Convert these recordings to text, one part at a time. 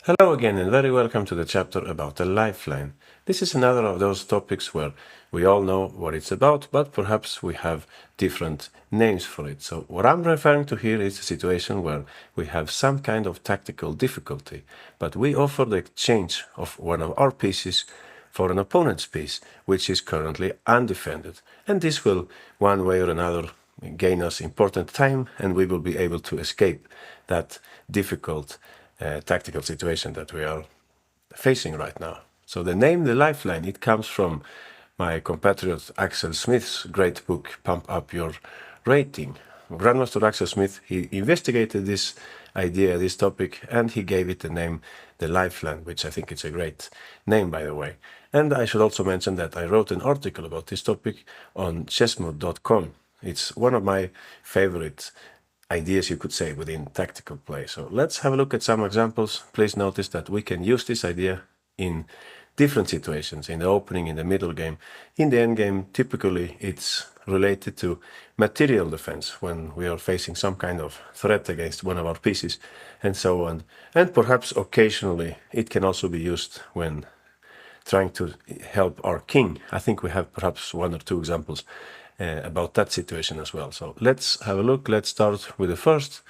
Hello again and very welcome to the chapter about the lifeline. This is another of those topics where we all know what it's about, but perhaps we have different names for it. So what I'm referring to here is a situation where we have some kind of tactical difficulty, but we offer the exchange of one of our pieces for an opponent's piece, which is currently undefended. And this will, one way or another, gain us important time, and we will be able to escape that difficult tactical situation that we are facing right now. So the name The Lifeline, it comes from my compatriot Axel Smith's great book, Pump Up Your Rating. Grandmaster Axel Smith, he investigated this idea, this topic, and he gave it the name The Lifeline, which I think it's a great name, by the way. And I should also mention that I wrote an article about this topic on chessmode.com. It's one of my favorite ideas, you could say, within tactical play. So let's have a look at some examples. Please notice that we can use this idea in different situations, in the opening, in the middle game. In the end game, typically it's related to material defense when we are facing some kind of threat against one of our pieces and so on. And perhaps occasionally it can also be used when trying to help our king. I think we have perhaps one or two examples about that situation as well. So let's have a look. Let's start with the first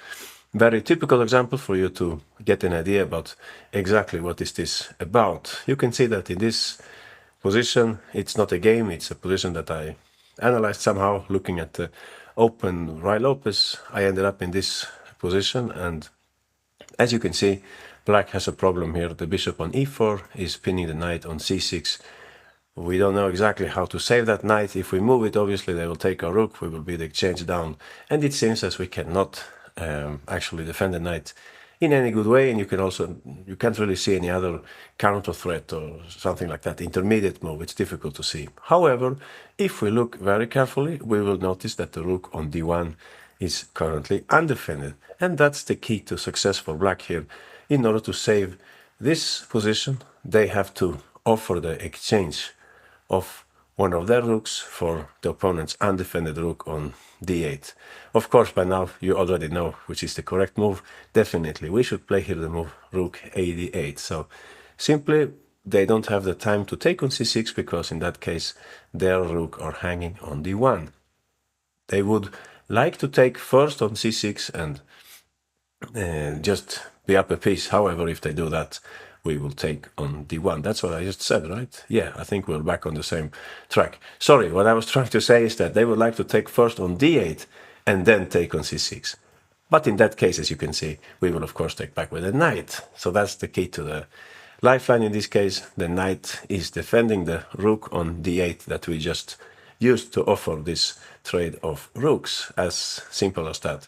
very typical example for you to get an idea about exactly what is this about. You can see that in this position, it's not a game, it's a position that I analyzed somehow looking at the open Rai Lopez. I ended up in this position, and as you can see, black has a problem here. The bishop on e4 is pinning the knight on c6. We don't know exactly how to save that knight. If we move it, obviously they will take our rook, we will be the exchange down. And it seems as we cannot actually defend the knight in any good way, and you can't really see any other counter threat or something like that. Intermediate move, it's difficult to see. However, if we look very carefully, we will notice that the rook on d1 is currently undefended. And that's the key to success for black here. In order to save this position, they have to offer the exchange of one of their rooks for the opponent's undefended rook on d8. Of course, by now you already know which is the correct move. Definitely, we should play here the move rook ad8. So simply, they don't have the time to take on c6 because in that case their rook are hanging on d1. They would like to take first on c6 and just be up a piece. However, if they do that, we will take on d1. That's what I just said, right? Yeah, I think we're back on the same track. Sorry, what I was trying to say is that they would like to take first on d8 and then take on c6. But in that case, as you can see, we will of course take back with a knight. So that's the key to the lifeline in this case. The knight is defending the rook on d8 that we just used to offer this trade of rooks. As simple as that.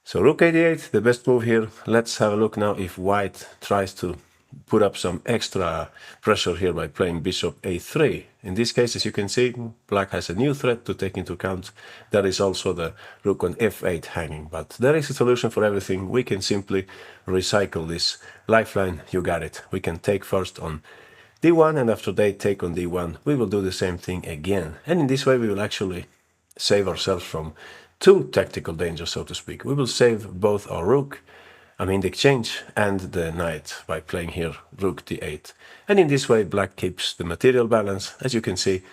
So rook ad8, the best move here. Let's have a look now if white tries to put up some extra pressure here by playing bishop a3. In this case, as you can see, black has a new threat to take into account. There is also the rook on f8 hanging, but there is a solution for everything. We can simply recycle this lifeline. You got it. We can take first on d1, and after they take on d1, we will do the same thing again. And in this way, we will actually save ourselves from two tactical dangers, so to speak. We will save both our rook, the exchange, and the knight by playing here rook d8. And in this way, black keeps the material balance. As you can see,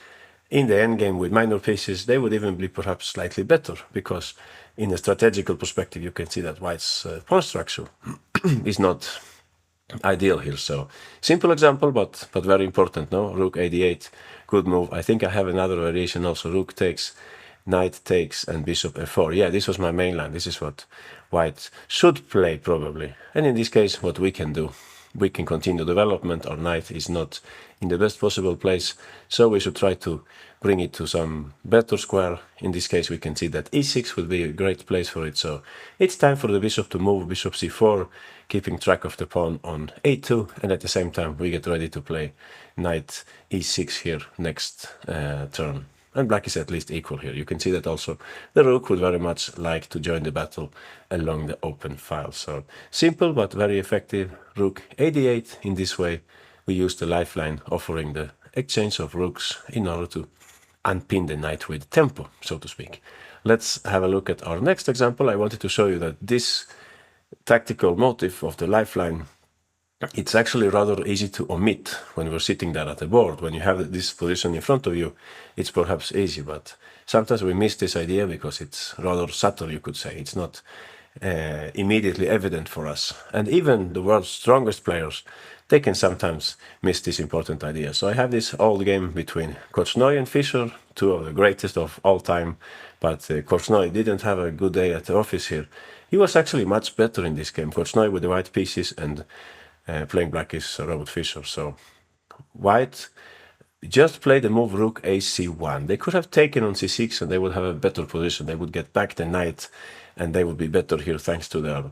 in the endgame with minor pieces, they would even be perhaps slightly better, because in a strategical perspective, you can see that white's pawn structure is not ideal here. So simple example, but very important, no? Rook ad8, good move. I think I have another variation also, rook takes, knight takes, and bishop f4. Yeah, this was my main line. This is what white should play probably. And in this case, what we can do, we can continue development. Our knight is not in the best possible place, so we should try to bring it to some better square. In this case, we can see that e6 would be a great place for it. So it's time for the bishop to move, bishop c4, keeping track of the pawn on a2, and at the same time we get ready to play knight e6 here next turn. And black is at least equal here. You can see that also the rook would very much like to join the battle along the open file. So simple but very effective. Rook ad8. In this way, we use the lifeline, offering the exchange of rooks in order to unpin the knight with tempo, so to speak. Let's have a look at our next example. I wanted to show you that this tactical motive of the lifeline it's actually rather easy to omit when we're sitting there at the board. When you have this position in front of you, it's perhaps easy, but sometimes we miss this idea because it's rather subtle, you could say. It's not immediately evident for us. And even the world's strongest players, they can sometimes miss this important idea. So I have this old game between Korchnoi and Fischer, two of the greatest of all time, but Korchnoi didn't have a good day at the office here. He was actually much better in this game. Korchnoi with the white pieces and playing black is Robert Fischer. So white just played the move rook ac1. They could have taken on c6 and they would have a better position. They would get back the knight and they would be better here thanks to their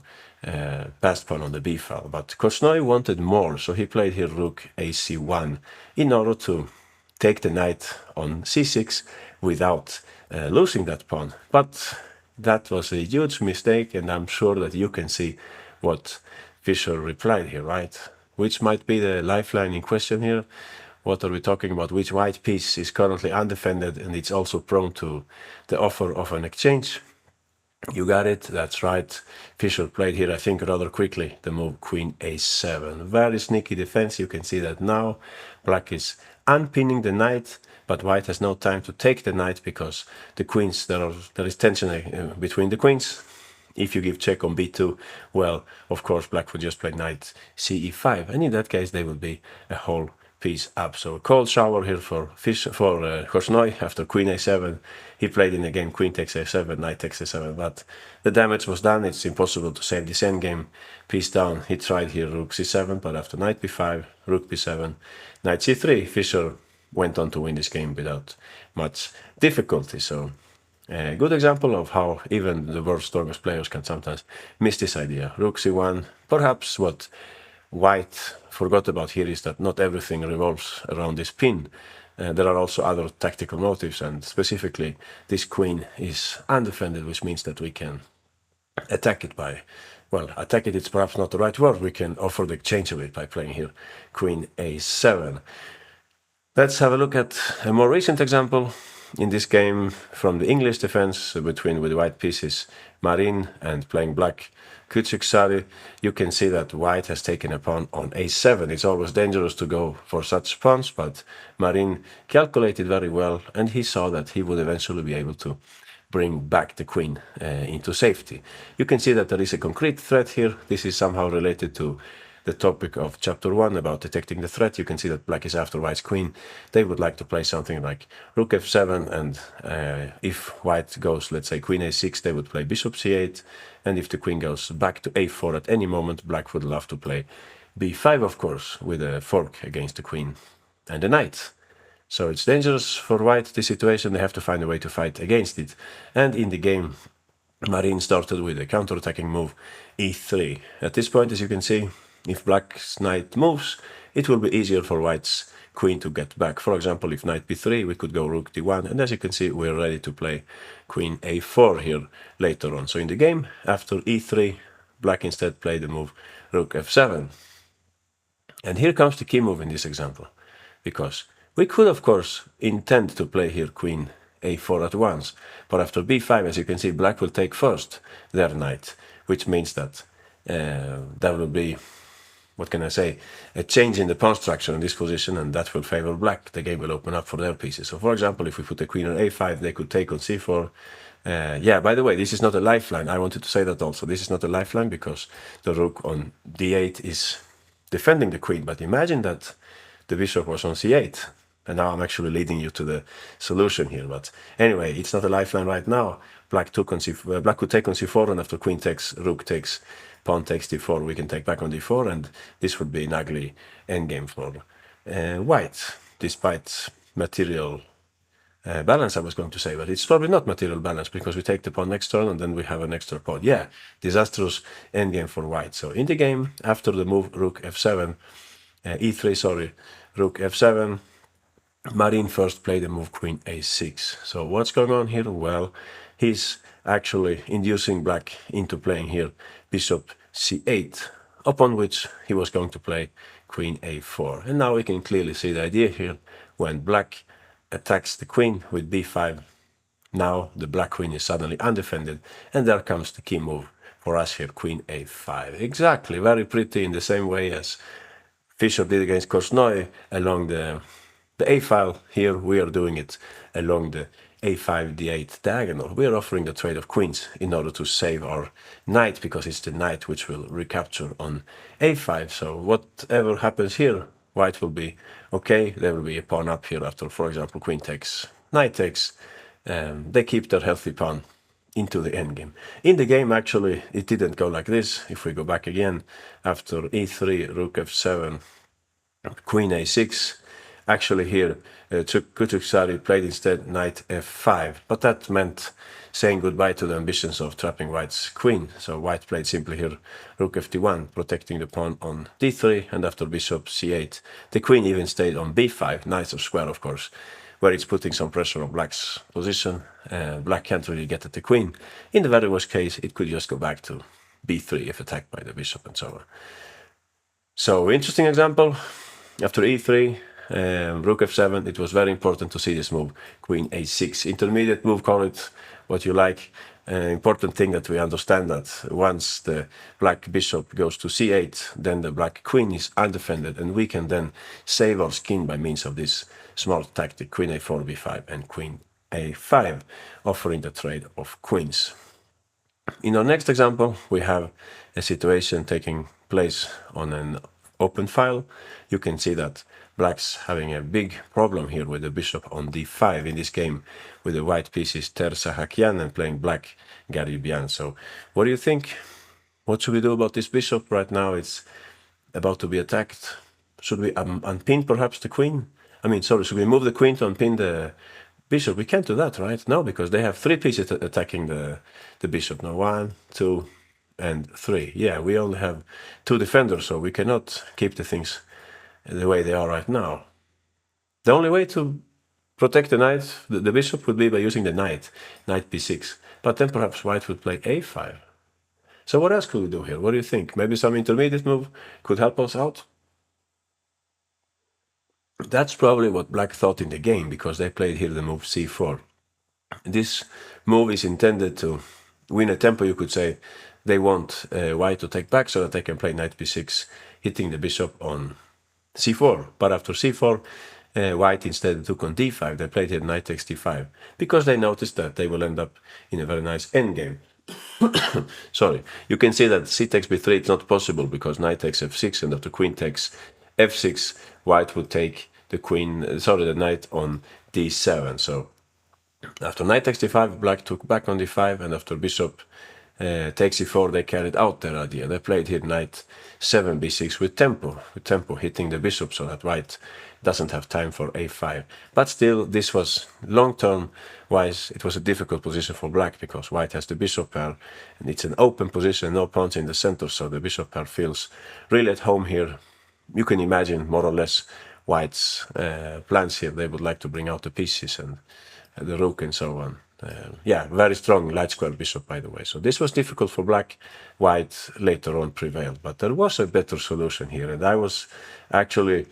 passed pawn on the b file. But Korchnoi wanted more, so he played here rook ac1 in order to take the knight on c6 without losing that pawn. But that was a huge mistake, and I'm sure that you can see what Fischer replied here, right? Which might be the lifeline in question here. What are we talking about? Which white piece is currently undefended and it's also prone to the offer of an exchange? You got it, that's right. Fischer played here, I think, rather quickly, the move queen a7. Very sneaky defense. You can see that now. Black is unpinning the knight, but white has no time to take the knight because the queens, there is tension between the queens. If you give check on b2, well, of course, black would just play knight ce5, and in that case, they would be a whole piece up. So a cold shower here for Korchnoi after queen a7. He played in the game queen takes a7, knight takes a7, but the damage was done. It's impossible to save this endgame. Piece down. He tried here rook c7, but after knight b5, rook b7, knight c3, Fischer went on to win this game without much difficulty. So a good example of how even the world's strongest players can sometimes miss this idea. Rook c1, perhaps what white forgot about here is that not everything revolves around this pin. There are also other tactical motives, and specifically this queen is undefended, which means that we can attack it by, well, attack it, it's perhaps not the right word. We can offer the exchange of it by playing here queen a7. Let's have a look at a more recent example in this game from the English defense between with white pieces Marin and playing black Küçüksari. You can see that white has taken a pawn on a7. It's always dangerous to go for such pawns, but Marin calculated very well and he saw that he would eventually be able to bring back the queen into safety. You can see that there is a concrete threat here. This is somehow related to the topic of chapter 1 about detecting the threat. You can see that black is after white's queen. They would like to play something like rook f7, and if white goes, let's say, queen a6, they would play bishop c8, and if the queen goes back to a4 at any moment, black would love to play b5, of course, with a fork against the queen and the knight. So it's dangerous for white, this situation. They have to find a way to fight against it. And in the game, Marin started with a counter-attacking move e3. At this point, as you can see, if black's knight moves, it will be easier for white's queen to get back. For example, if knight b3, we could go rook d1, and as you can see, we're ready to play queen a4 here later on. So in the game, after e3, black instead played the move rook f7. And here comes the key move in this example, because we could, of course, intend to play here queen a4 at once, but after b5, as you can see, black will take first their knight, which means that there will be, what can I say, a change in the pawn structure in this position, and that will favor black. The game will open up for their pieces. So for example, if we put the queen on a5, they could take on c4. Yeah, by the way, this is not a lifeline. I wanted to say that also. This is not a lifeline because the rook on d8 is defending the queen. But imagine that the bishop was on c8. And now I'm actually leading you to the solution here. But anyway, it's not a lifeline right now. Black could take on c4, and after queen takes, rook takes, pawn takes d4, we can take back on d4, and this would be an ugly endgame for white, despite material balance, I was going to say, but it's probably not material balance because we take the pawn next turn and then we have an extra pawn. Yeah, disastrous endgame for white. So in the game, after the move rook f7, e3, sorry, rook f7, Marin first played the move queen a6. So what's going on here? Well, he's actually inducing black into playing here bishop c8, upon which he was going to play queen a4. And now we can clearly see the idea here. When black attacks the queen with b5, now the black queen is suddenly undefended, and there comes the key move for us here, queen a5. Exactly, very pretty, in the same way as Fischer did against Korsnoy along the a file. Here we are doing it along the a5 d8 diagonal. We are offering the trade of queens in order to save our knight, because it's the knight which will recapture on a5. So whatever happens here, white will be okay. There will be a pawn up here after, for example, queen takes, knight takes. They keep their healthy pawn into the endgame. In the game, actually, it didn't go like this. If we go back again, after e3, rook f7, queen a6, actually here, Kutuksari played instead knight f5, but that meant saying goodbye to the ambitions of trapping white's queen. So white played simply here rook ft1, protecting the pawn on d3, and after bishop c8, the queen even stayed on b5, nice of square, of course, where it's putting some pressure on black's position. Black can't really get at the queen. In the very worst case, it could just go back to b3 if attacked by the bishop and so on. So, interesting example. After e3, rook f7, it was very important to see this move, queen a6. Intermediate move, call it what you like. Important thing that we understand that once the black bishop goes to c8, then the black queen is undefended, and we can then save our skin by means of this smart tactic, queen a4, b5, and queen a5, offering the trade of queens. In our next example, we have a situation taking place on an open file. You can see that black's having a big problem here with the bishop on d5 in this game, with the white pieces Terza Hakian and playing black Garibian. So what do you think? What should we do about this bishop? Right now it's about to be attacked. Should we unpin perhaps the queen? Should we move the queen to unpin the bishop? We can't do that, right? No, because they have three pieces attacking the bishop. Now 1, 2, and 3. Yeah, we only have 2 defenders, so we cannot keep the things the way they are right now. The only way to protect the knight, the bishop, would be by using the knight b6. But then perhaps white would play a5. So what else could we do here? What do you think? Maybe some intermediate move could help us out? That's probably what black thought in the game, because they played here the move c4. This move is intended to win a tempo, you could say. They want white to take back so that they can play knight b6, hitting the bishop on c4. But after c4, white instead took on d5. They played here knight takes d5, because they noticed that they will end up in a very nice endgame. Sorry, you can see that c takes b3, it's not possible, because knight takes f6, and after queen takes f6, white would take the knight on d7. So after knight takes d5, black took back on d5, and after bishop takes e4, they carried out their idea. They played here knight 7 b6 with tempo hitting the bishop, so that white doesn't have time for a5. But still, this was long-term wise, it was a difficult position for black, because white has the bishop pair, and it's an open position, no pawns in the center, so the bishop pair feels really at home here. You can imagine more or less white's plans here. They would like to bring out the pieces and the rook and so on. Yeah, very strong light square bishop, by the way. So this was difficult for black. White later on prevailed, but there was a better solution here, and I was actually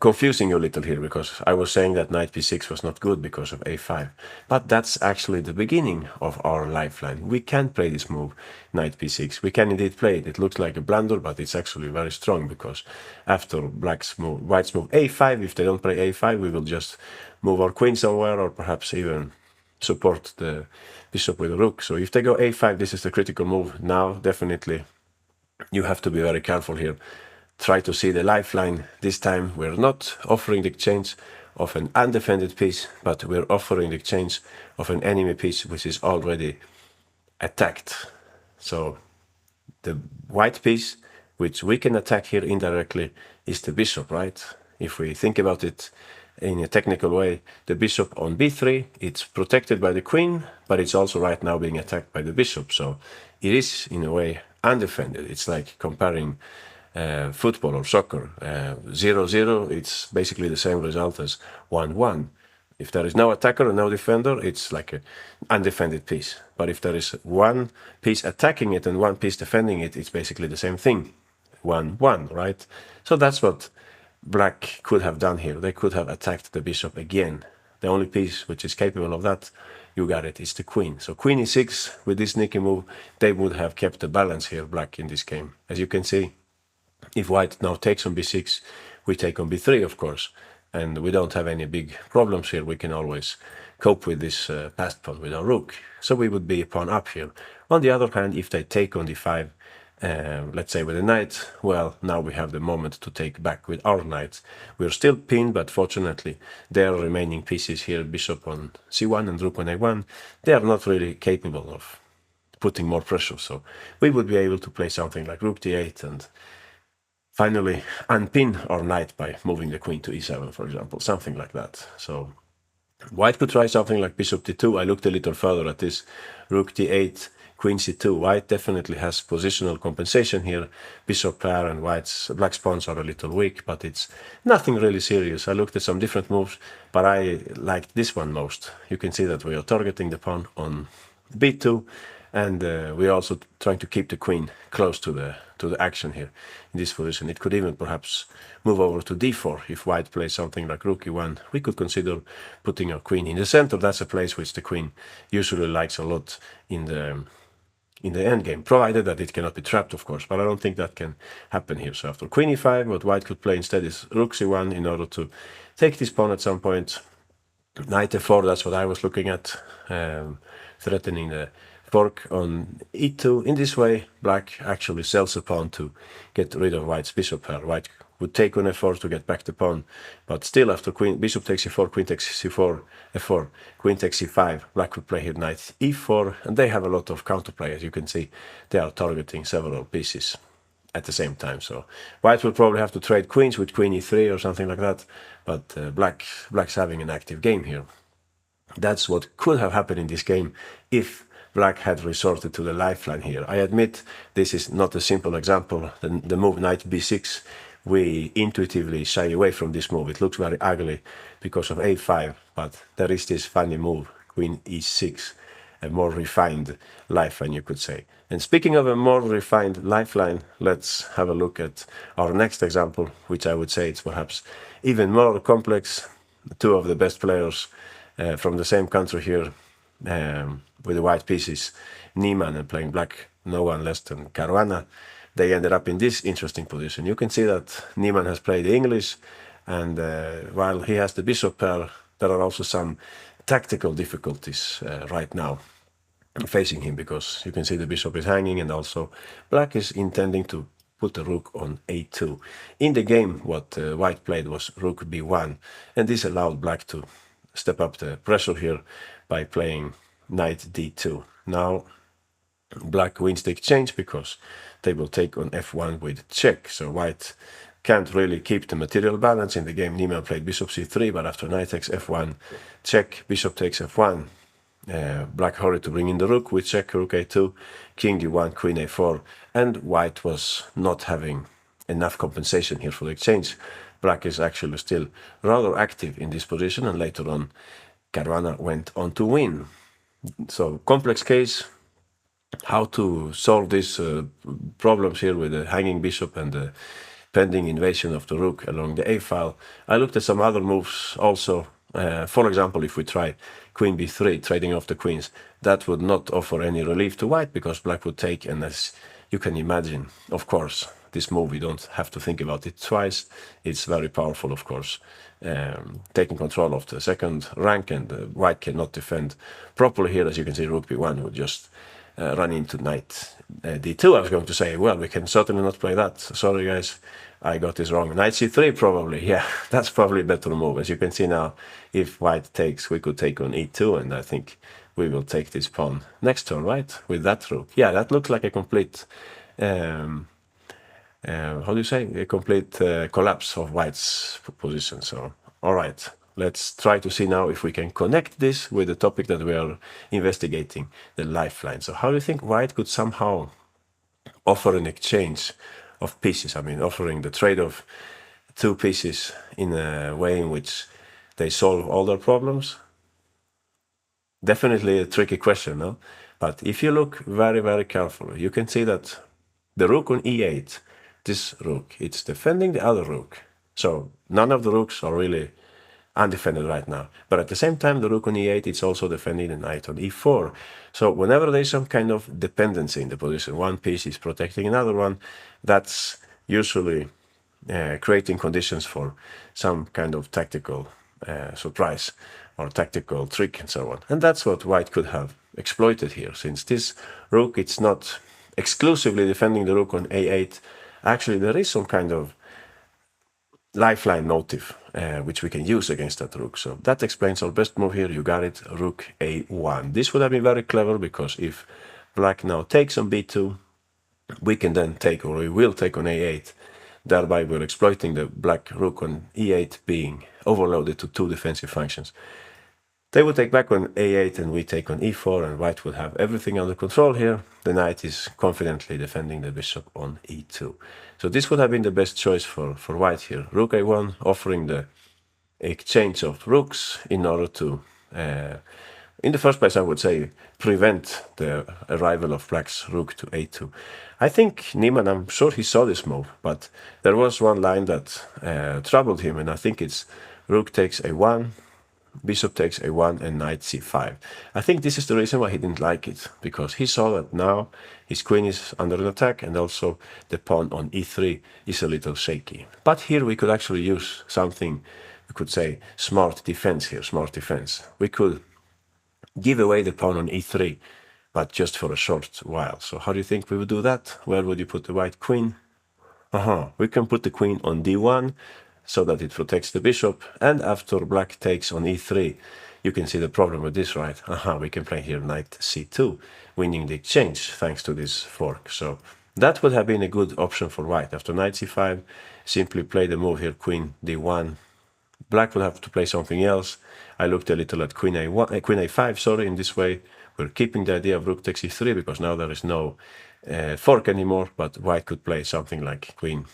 confusing you a little here, because I was saying that knight b6 was not good because of a5, but that's actually the beginning of our lifeline. We can play this move, knight b6. We can indeed play it. It looks like a blunder, but it's actually very strong, because after white's move a5, if they don't play a5, we will just move our queen somewhere, or perhaps even support the bishop with a rook. So if they go a5, this is the critical move. Now definitely you have to be very careful here. Try to see the lifeline. This time we're not offering the exchange of an undefended piece, but we're offering the exchange of an enemy piece which is already attacked. So the white piece which we can attack here indirectly is the bishop, right? If we think about it in a technical way, the bishop on b3, it's protected by the queen, but it's also right now being attacked by the bishop. So it is in a way undefended. It's like comparing football or soccer. 0-0, it's basically the same result as 1-1. If there is no attacker and no defender, it's like an undefended piece. But if there is one piece attacking it and one piece defending it, it's basically the same thing. 1-1, right? So that's what black could have done here. They could have attacked the bishop again. The only piece which is capable of that you got it, it's the queen. So queen e6, with this sneaky move, they would have kept the balance here, black, in this game. As you can see, if white now takes on b6, we take on b3, of course, and we don't have any big problems here. We can always cope with this passed pawn with our rook. So we would be a pawn up here. On the other hand, if they take on d5, let's say with a knight, well, now we have the moment to take back with our knights. We're still pinned, but fortunately, their remaining pieces here, bishop on c1 and rook on a1, they are not really capable of putting more pressure. So we would be able to play something like rook d8 and finally unpin our knight by moving the queen to e7, for example, something like that. So white could try something like bishop d2. I looked a little further at this. Rook d8, queen c2. White definitely has positional compensation here. Bishop pair and black's pawns are a little weak, but it's nothing really serious. I looked at some different moves, but I liked this one most. You can see that we are targeting the pawn on b2, and we're also trying to keep the queen close to the action here in this position. It could even perhaps move over to d4. If white plays something like rook e1, we could consider putting our queen in the center. That's a place which the queen usually likes a lot in the endgame, provided that it cannot be trapped, of course, but I don't think that can happen here. So after queen e5, what white could play instead is rook c1 in order to take this pawn at some point. Knight f4, that's what I was looking at, threatening the fork on e2. In this way, black actually sells a pawn to get rid of white's bishop pair. White would take on f4 to get back the pawn, but still after bishop takes e4, queen takes c4, f4, queen takes e5, black would play here knight e4, and they have a lot of counterplay. As you can see, they are targeting several pieces at the same time. So white will probably have to trade queens with queen e3 or something like that, but black's having an active game here. That's what could have happened in this game if black had resorted to the lifeline here. I admit this is not a simple example. The move knight b6, we intuitively shy away from this move. It looks very ugly because of a5, but there is this funny move, queen e6, a more refined lifeline, you could say. And speaking of a more refined lifeline, let's have a look at our next example, which I would say it's perhaps even more complex. Two of the best players from the same country here, with the white pieces, Niemann, and playing black, no one less than Caruana. They ended up in this interesting position. You can see that Niemann has played English, and while he has the bishop pair, there are also some tactical difficulties right now facing him, because you can see the bishop is hanging, and also black is intending to put the rook on a2. In the game, what white played was rook b1, and this allowed black to step up the pressure here by playing knight d2. Now black wins the exchange because they will take on f1 with check, so white can't really keep the material balance. In the game, Niemann played bishop c3, but after knight takes f1, check, bishop takes f1, black hurried to bring in the rook with check, rook a2, king d1, queen a4, and white was not having enough compensation here for the exchange. Black is actually still rather active in this position, and later on Caruana went on to win. So complex case. How to solve these problems here with the hanging bishop and the pending invasion of the rook along the a-file. I looked at some other moves also. For example, if we try queen b3, trading off the queens, that would not offer any relief to white because black would take, and as you can imagine, of course, this move, you don't have to think about it twice. It's very powerful, of course, taking control of the second rank, and white cannot defend properly here. As you can see, rook b1 would just run into knight d2. I was going to say, well, we can certainly not play that. Sorry, guys, I got this wrong. Knight c3 probably. Yeah, that's probably a better move. As you can see now, if white takes, we could take on e2, and I think we will take this pawn next turn, right? With that rook. Yeah, that looks like a complete, how do you say? A complete collapse of white's position. So, all right. Let's try to see now if we can connect this with the topic that we are investigating, the lifeline. So how do you think white could somehow offer an exchange of pieces? I mean, offering the trade of two pieces in a way in which they solve all their problems? Definitely a tricky question, no? But if you look very, very carefully, you can see that the rook on e8, this rook, it's defending the other rook. So none of the rooks are really undefended right now. But at the same time, the rook on e8, it's also defending the knight on e4. So whenever there's some kind of dependency in the position, one piece is protecting another one, that's usually creating conditions for some kind of tactical surprise or tactical trick and so on. And that's what white could have exploited here, since this rook, it's not exclusively defending the rook on a8. Actually, there is some kind of lifeline motive which we can use against that rook. So that explains our best move here. You got it, rook a1. This would have been very clever, because if black now takes on b2, we can then take, or we will take on a8. Thereby we're exploiting the black rook on e8 being overloaded to two defensive functions. They would take back on a8 and we take on e4, and white would have everything under control here. The knight is confidently defending the bishop on e2. So this would have been the best choice for white here. Rook a1, offering the exchange of rooks in order to, in the first place, I would say, prevent the arrival of black's rook to a2. I think Niemann, I'm sure he saw this move, but there was one line that troubled him, and I think it's rook takes a1, bishop takes a1, and knight c5. I think this is the reason why he didn't like it, because he saw that now his queen is under an attack, and also the pawn on e3 is a little shaky. But here we could actually use something, we could say, smart defense here, smart defense. We could give away the pawn on e3, but just for a short while. So how do you think we would do that? Where would you put the white queen? We can put the queen on d1, so that it protects the bishop, and after black takes on e3, you can see the problem with this, right? We can play here knight c2, winning the exchange thanks to this fork. So that would have been a good option for white. After knight c5, simply play the move here, queen d1. Black will have to play something else. I looked a little at queen a5, sorry. In this way, we're keeping the idea of rook takes e3, because now there is no fork anymore, but white could play something like queen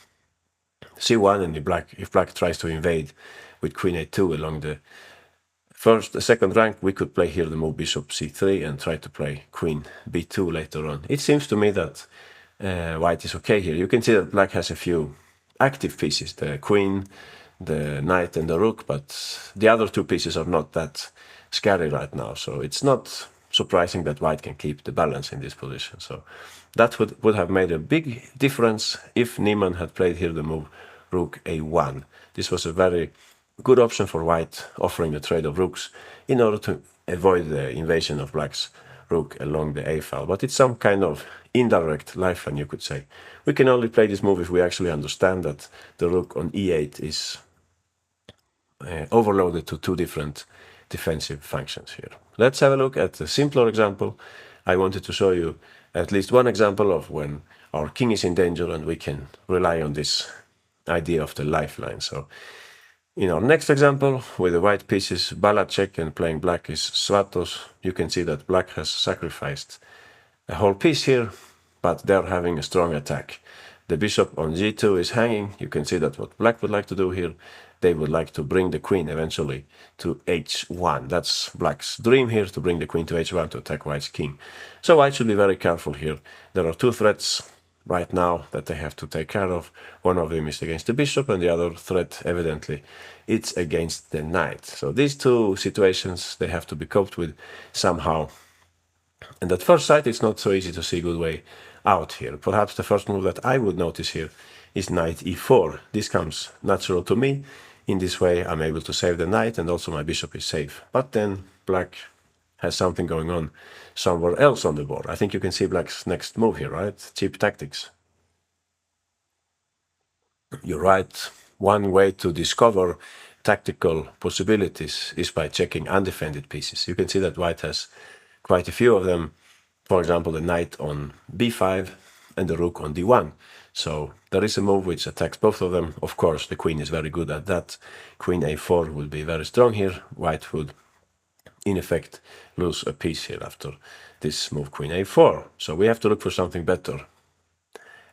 c1, and if black tries to invade with queen a2 along the second rank, we could play here the move bishop c3 and try to play queen b2 later on. It seems to me that white is okay here. You can see that black has a few active pieces, the queen, the knight, and the rook, but the other two pieces are not that scary right now. So it's not surprising that white can keep the balance in this position. So that would have made a big difference if Niemann had played here the move rook a1. This was a very good option for white, offering the trade of rooks in order to avoid the invasion of black's rook along the a file. But it's some kind of indirect lifeline, you could say. We can only play this move if we actually understand that the rook on e8 is overloaded to two different defensive functions here. Let's have a look at a simpler example. I wanted to show you at least one example of when our king is in danger and we can rely on this idea of the lifeline. So in our next example, with the white pieces Balacek and playing black is Svatos, you can see that black has sacrificed a whole piece here, but they're having a strong attack. The bishop on g2 is hanging. You can see that what black would like to do here, they would like to bring the queen eventually to h1. That's black's dream here, to bring the queen to h1 to attack white's king. So white should be very careful here. There are two threats right now that they have to take care of. One of them is against the bishop, and the other threat, evidently, it's against the knight. So these two situations, they have to be coped with somehow. And at first sight, it's not so easy to see a good way out here. Perhaps the first move that I would notice here is knight e4. This comes natural to me. In this way, I'm able to save the knight, and also my bishop is safe. But then black has something going on somewhere else on the board. I think you can see black's next move here, right? Cheap tactics. You're right. One way to discover tactical possibilities is by checking undefended pieces. You can see that white has quite a few of them. For example, the knight on b5 and the rook on d1. So there is a move which attacks both of them. Of course, the queen is very good at that. Queen a4 will be very strong here. White would, in effect, lose a piece here after this move, queen a4. So we have to look for something better.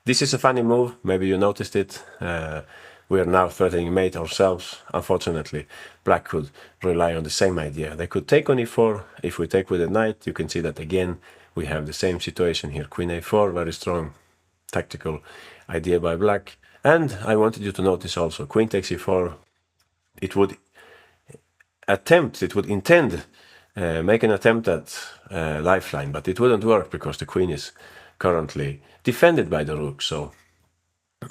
This is a funny move. Maybe you noticed it. We are now threatening mate ourselves. Unfortunately, black could rely on the same idea. They could take on e4. If we take with the knight, you can see that again we have the same situation here. Queen a4, very strong tactical idea by black. And I wanted you to notice also, queen takes e4. It would attempt, it would intend, make an attempt at lifeline, but it wouldn't work because the queen is currently defended by the rook. So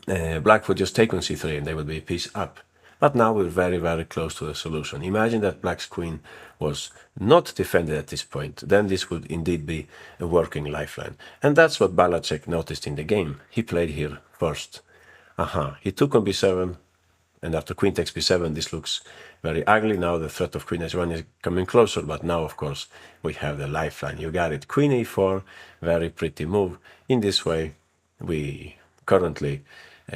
black would just take on c3 and they would be a piece up. But now we're very, very close to the solution. Imagine that black's queen was not defended at this point. Then this would indeed be a working lifeline. And that's what Balacek noticed in the game. He played here first. He took on b7, and after queen takes b7, this looks very ugly. Now the threat of queen h1 is coming closer, but now, of course, we have the lifeline. You got it. Queen e4, very pretty move. In this way, we currently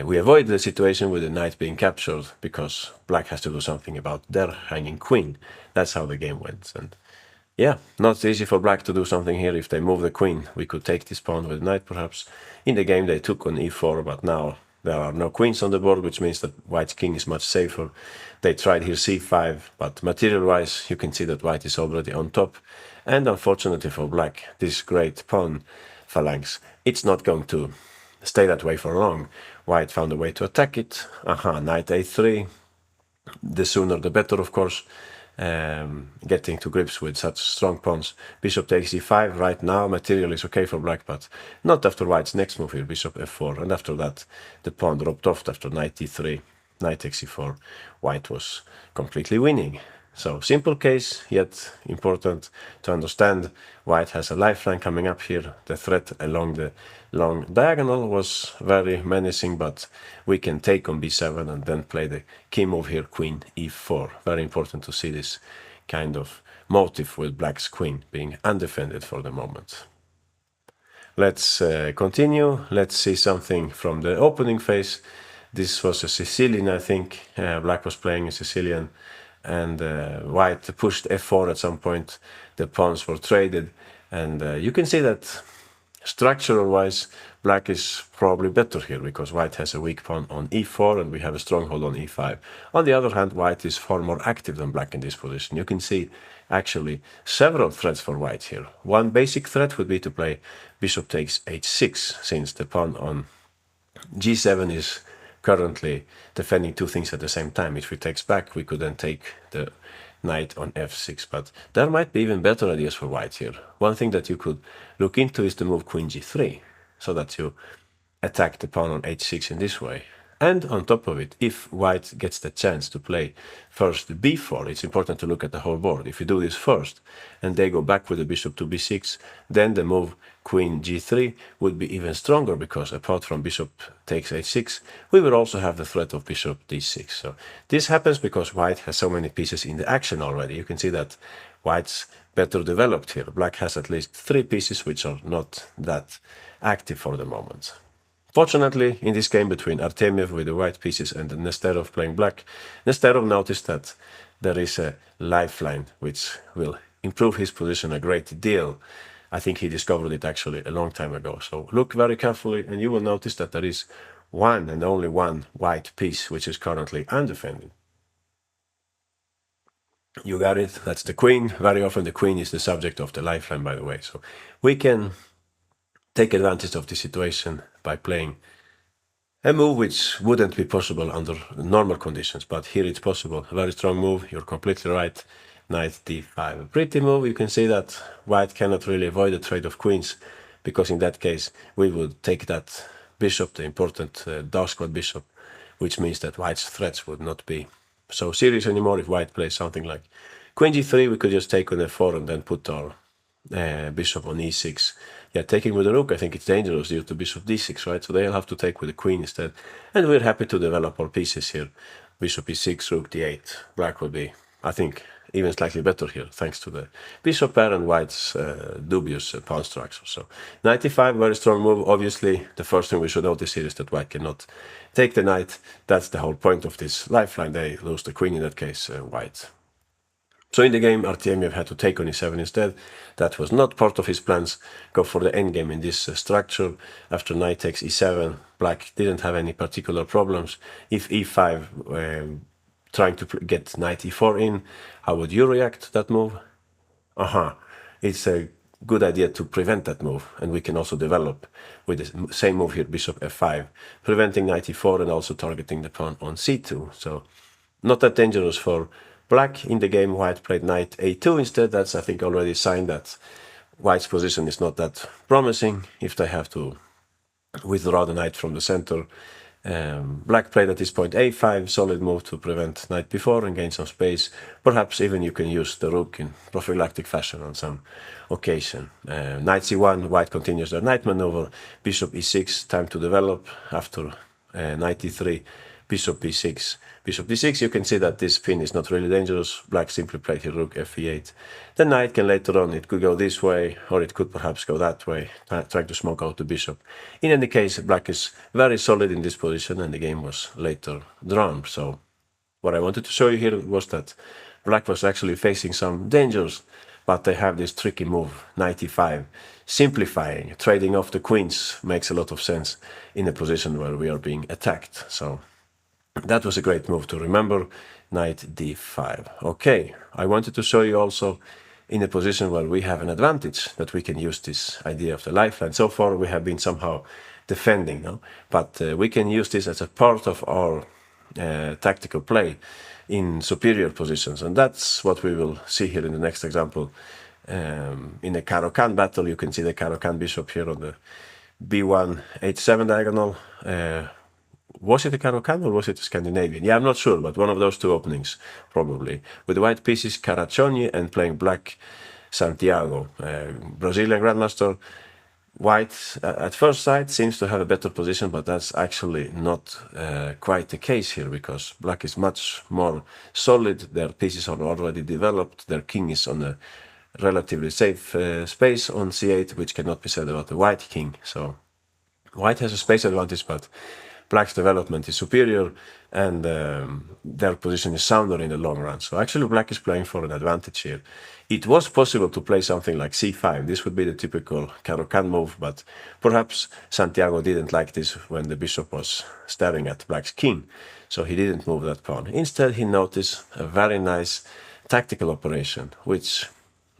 we avoid the situation with the knight being captured because black has to do something about their hanging queen. That's how the game went. And yeah, not easy for black to do something here. If they move the queen, we could take this pawn with knight perhaps. In the game they took on e4, but now there are no queens on the board, which means that white's king is much safer. They tried here c5, but material-wise you can see that white is already on top. And unfortunately for black, this great pawn phalanx, it's not going to stay that way for long. White found a way to attack it. Knight a3. The sooner the better, of course. Getting to grips with such strong pawns. Bishop takes e5. Right now, material is okay for black, but not after white's next move here, bishop f4. And after that, the pawn dropped off after knight e3, knight takes e4. White was completely winning. So simple case, yet important to understand. White has a lifeline coming up here. The threat along the long diagonal was very menacing, but we can take on b7 and then play the key move here, queen e4. Very important to see this kind of motive with black's queen being undefended for the moment. Let's continue. Let's see something from the opening phase. This was a Sicilian, I think. Black was playing a Sicilian, and white pushed f4 at some point. The pawns were traded, and you can see that structural-wise, black is probably better here because white has a weak pawn on e4 and we have a stronghold on e5. On the other hand, white is far more active than black in this position. You can see actually several threats for white here. One basic threat would be to play bishop takes h6, since the pawn on g7 is currently defending two things at the same time. If we takes back, we could then take the knight on f6, but there might be even better ideas for white here. One thing that you could look into is to move queen g3, so that you attack the pawn on h6 in this way. And on top of it, if white gets the chance to play first b4, it's important to look at the whole board. If you do this first, and they go back with the bishop to b6, then the move queen g3 would be even stronger, because apart from bishop takes h6, we will also have the threat of bishop d6. So this happens because white has so many pieces in the action already. You can see that white's better developed here. Black has at least 3 pieces which are not that active for the moment. Fortunately, in this game between Artemiev with the white pieces and Nesterov playing black, Nesterov noticed that there is a lifeline which will improve his position a great deal. I think he discovered it actually a long time ago. So look very carefully and you will notice that there is one and only one white piece which is currently undefended. You got it, that's the queen. Very often the queen is the subject of the lifeline, by the way. So we can take advantage of the situation by playing a move which wouldn't be possible under normal conditions, but here it's possible. A very strong move, you're completely right. Knight d5, a pretty move. You can see that white cannot really avoid the trade of queens, because in that case we would take that bishop, the important dark squad bishop, which means that white's threats would not be so serious anymore. If white plays something like queen g3, we could just take on f4 and then put our bishop on e6. Yeah, taking with the rook, I think it's dangerous due to bishop d6, right? So they'll have to take with the queen instead. And we're happy to develop our pieces here. Bishop e6, rook d8. Black will be, I think, even slightly better here, thanks to the bishop pair and white's dubious pawn structure. So knight e5, very strong move. Obviously, the first thing we should notice here is that white cannot take the knight. That's the whole point of this lifeline. They lose the queen in that case, white. So in the game, Artemiev had to take on e7 instead. That was not part of his plans. Go for the endgame in this structure. After knight takes e7, black didn't have any particular problems. If e5, trying to get knight e4 in, how would you react to that move? It's a good idea to prevent that move, and we can also develop with the same move here, bishop f5, preventing knight e4 and also targeting the pawn on c2. So not that dangerous for black. In the game, white played knight a2 instead. That's, I think, already a sign that white's position is not that promising if they have to withdraw the knight from the center. Black played at this point a5, solid move to prevent knight b4 and gain some space. Perhaps even you can use the rook in prophylactic fashion on some occasion. Knight c1, white continues their knight maneuver. Bishop e6, time to develop after knight e3. Bishop b6, bishop d6. You can see that this pin is not really dangerous. Black simply played here rook fe8. The knight can later on, it could go this way, or it could perhaps go that way, trying to smoke out the bishop. In any case, black is very solid in this position, and the game was later drawn. So what I wanted to show you here was that black was actually facing some dangers, but they have this tricky move, knight e5. Simplifying, trading off the queens makes a lot of sense in a position where we are being attacked. So that was a great move to remember, knight d5. Okay, I wanted to show you also in a position where we have an advantage that we can use this idea of the lifeline. So far we have been somehow defending, no? But we can use this as a part of our tactical play in superior positions, and that's what we will see here in the next example. In a Caro-Kann battle, you can see the Caro-Kann bishop here on the b1 h7 diagonal. Was it a Caro-Kann or was it a Scandinavian? Yeah, I'm not sure, but one of those two openings, probably. With the white pieces, Caraccioni, and playing black, Santiago. Brazilian grandmaster. White, at first sight, seems to have a better position, but that's actually not quite the case here, because black is much more solid. Their pieces are already developed. Their king is on a relatively safe space on c8, which cannot be said about the white king. So white has a space advantage, but black's development is superior, and their position is sounder in the long run. So actually black is playing for an advantage here. It was possible to play something like c5. This would be the typical Caro-Kann move, but perhaps Santiago didn't like this when the bishop was staring at black's king, so he didn't move that pawn. Instead, he noticed a very nice tactical operation, which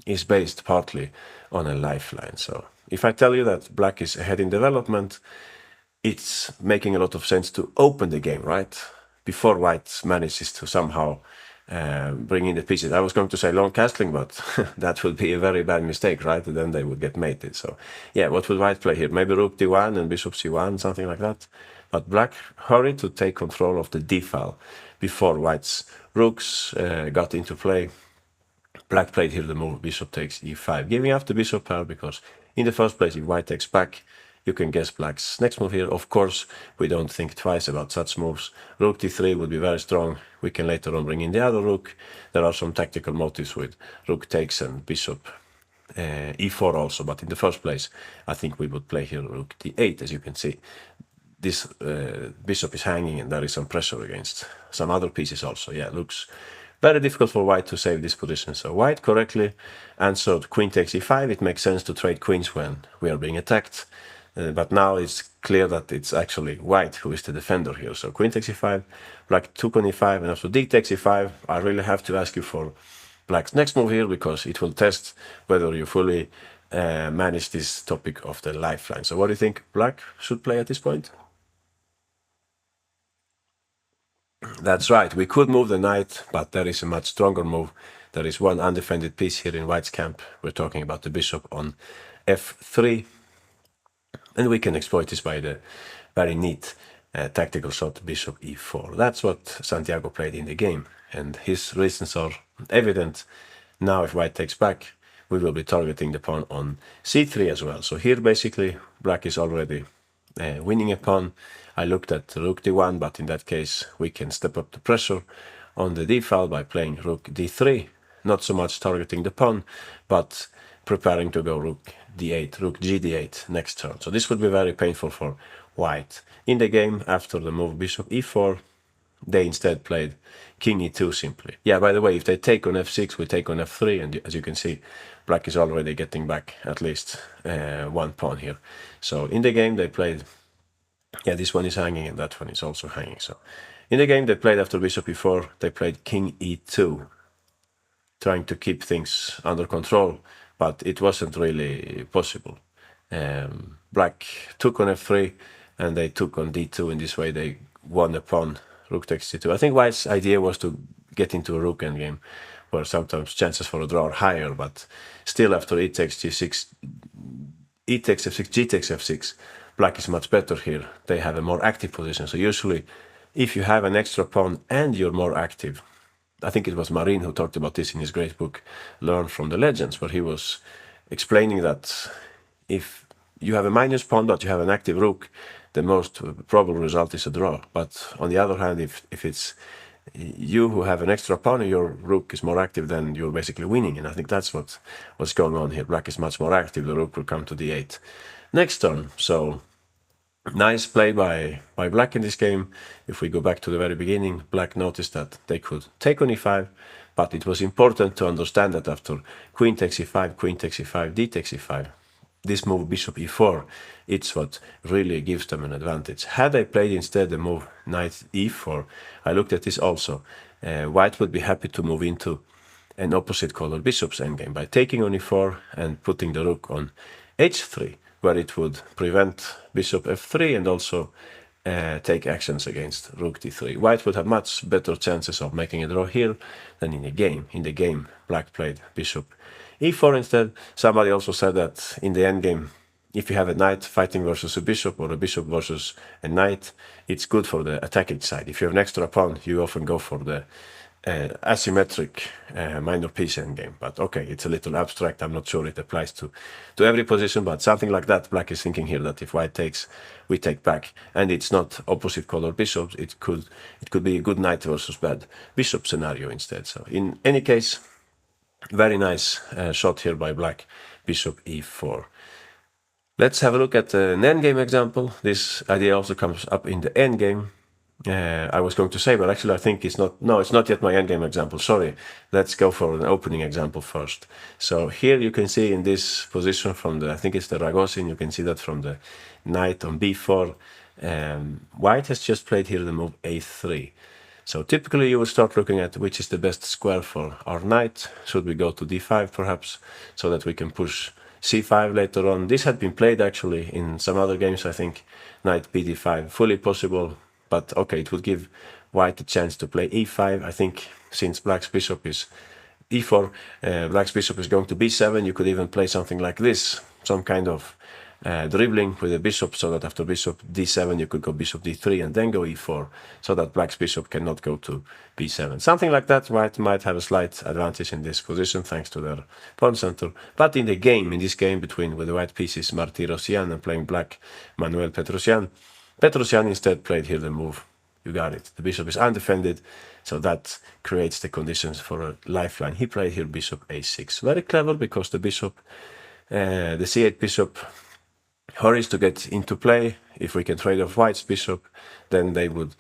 is based partly on a lifeline. So if I tell you that black is ahead in development, it's making a lot of sense to open the game, right? Before white manages to somehow bring in the pieces. I was going to say long castling, but that would be a very bad mistake, right? Then they would get mated. So yeah, what would white play here? Maybe rook d1 and bishop c1, something like that. But black hurried to take control of the d file before white's rooks got into play. Black played here the move bishop takes e5, giving up the bishop pair, because in the first place, if white takes back, you can guess black's next move here. Of course, we don't think twice about such moves. Rook d3 would be very strong. We can later on bring in the other rook. There are some tactical motives with rook takes and bishop e4 also, but in the first place, I think we would play here rook d8. As you can see, this bishop is hanging, and there is some pressure against some other pieces also. Yeah, looks very difficult for white to save this position. So white correctly answered queen takes e5. It makes sense to trade queens when we are being attacked. But now it's clear that it's actually white who is the defender here. So queen takes e5, black took on e5, and after d takes e5, I really have to ask you for black's next move here, because it will test whether you fully manage this topic of the lifeline. So what do you think black should play at this point? That's right, we could move the knight, but there is a much stronger move. There is one undefended piece here in white's camp. We're talking about the bishop on f3. And we can exploit this by the very neat tactical shot bishop e4. That's what Santiago played in the game, and his reasons are evident. Now if white takes back, we will be targeting the pawn on c3 as well. So here basically black is already winning a pawn. I looked at rook d1, but in that case we can step up the pressure on the d file by playing rook d3. Not so much targeting the pawn, but preparing to go rook d8, rook gd8 next turn. So this would be very painful for white. In the game, after the move bishop e4, they instead played king e2 simply. Yeah, by the way, if they take on f6, we take on f3, and as you can see, black is already getting back at least one pawn here. So in the game they played, yeah, this one is hanging and that one is also hanging. So in the game they played after bishop e4, they played king e2, trying to keep things under control, but it wasn't really possible. Black took on f3 and they took on d2. In this way they won the pawn, rook takes d2. I think white's idea was to get into a rook endgame, where sometimes chances for a draw are higher, but still after e takes g6, e takes f6, g takes f6, black is much better here. They have a more active position. So usually, if you have an extra pawn and you're more active, I think it was Marin who talked about this in his great book, Learn from the Legends, where he was explaining that if you have a minus pawn but you have an active rook, the most probable result is a draw. But on the other hand, if it's you who have an extra pawn and your rook is more active, then you're basically winning. And I think that's what's going on here. Black is much more active. The rook will come to d8 next turn. So nice play by black in this game. If we go back to the very beginning, black noticed that they could take on e5, but it was important to understand that after queen takes e5, queen takes e5, d takes e5, this move bishop e4, it's what really gives them an advantage. Had I played instead the move knight e4, I looked at this also. White would be happy to move into an opposite color bishop's endgame by taking on e4 and putting the rook on h3, where it would prevent bishop f3 and also take actions against rook d3. White would have much better chances of making a draw here than in the game. In the game, black played bishop e4 instead. Somebody also said that in the endgame, if you have a knight fighting versus a bishop or a bishop versus a knight, it's good for the attacking side. If you have an extra pawn, you often go for the asymmetric minor piece endgame. But okay, it's a little abstract. I'm not sure it applies to every position, but something like that. Black is thinking here that if white takes, we take back, and it's not opposite color bishops. It could be a good knight versus bad bishop scenario instead. So in any case, very nice shot here by black, bishop e4. Let's have a look at an endgame example. This idea also comes up in the endgame. I was going to say, but actually I think it's not yet my endgame example, sorry. Let's go for an opening example first. So here you can see in this position from the, I think it's the Ragozin, you can see that from the knight on b4, white has just played here the move a3. So typically you would start looking at which is the best square for our knight. Should we go to d5 perhaps, so that we can push c5 later on. This had been played actually in some other games, I think, knight bd5, fully possible. But okay, it would give white a chance to play e5. I think since black's bishop is e4, black's bishop is going to b7, you could even play something like this, some kind of dribbling with the bishop, so that after bishop d7 you could go bishop d3 and then go e4, so that black's bishop cannot go to b7. Something like that. White might have a slight advantage in this position thanks to their pawn center. But in the game, in this game between with the white pieces Martirosyan and playing black Manuel Petrosyan, Petrosyan instead played here the move. You got it. The bishop is undefended, so that creates the conditions for a lifeline. He played here bishop a6. Very clever, because the bishop, the c8 bishop, hurries to get into play. If we can trade off white's bishop, then they would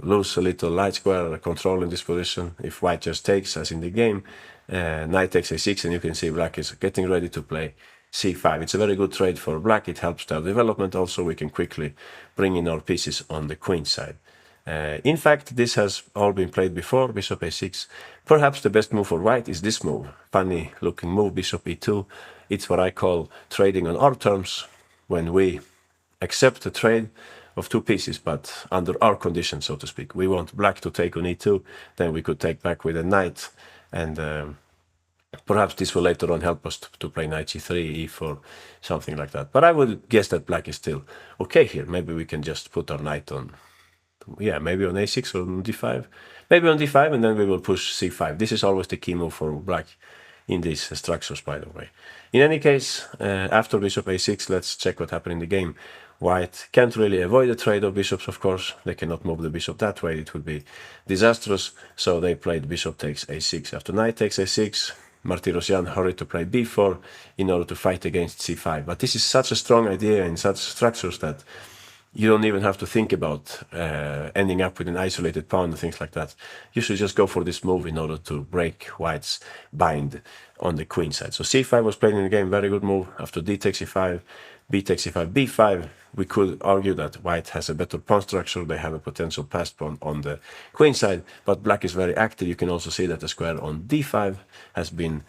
lose a little light square control in this position. If white just takes, as in the game, knight takes a6, and you can see black is getting ready to play c5. It's a very good trade for black. It helps their development. Also, we can quickly bring in our pieces on the queen side. In fact, this has all been played before, bishop a6. Perhaps the best move for white is this move. Funny looking move, bishop e2. It's what I call trading on our terms, when we accept the trade of two pieces, but under our conditions, so to speak. We want black to take on e2, then we could take back with a knight, and perhaps this will later on help us to play knight g3, e4, something like that. But I would guess that black is still okay here. Maybe we can just put our knight on, yeah, maybe on a6 or on d5. Maybe on d5, and then we will push c5. This is always the key move for black in these structures, by the way. In any case, after bishop a6, let's check what happened in the game. White can't really avoid the trade of bishops, of course. They cannot move the bishop that way. It would be disastrous. So they played bishop takes a6. After knight takes a6, Martirosyan hurried to play b4 in order to fight against c5. But this is such a strong idea in such structures that you don't even have to think about ending up with an isolated pawn and things like that. You should just go for this move in order to break white's bind on the queen side. So c5 was played in the game, very good move. After d takes e5, b takes e5, b5, we could argue that white has a better pawn structure. They have a potential passed pawn on the queen side, but black is very active. You can also see that the square on d5 has been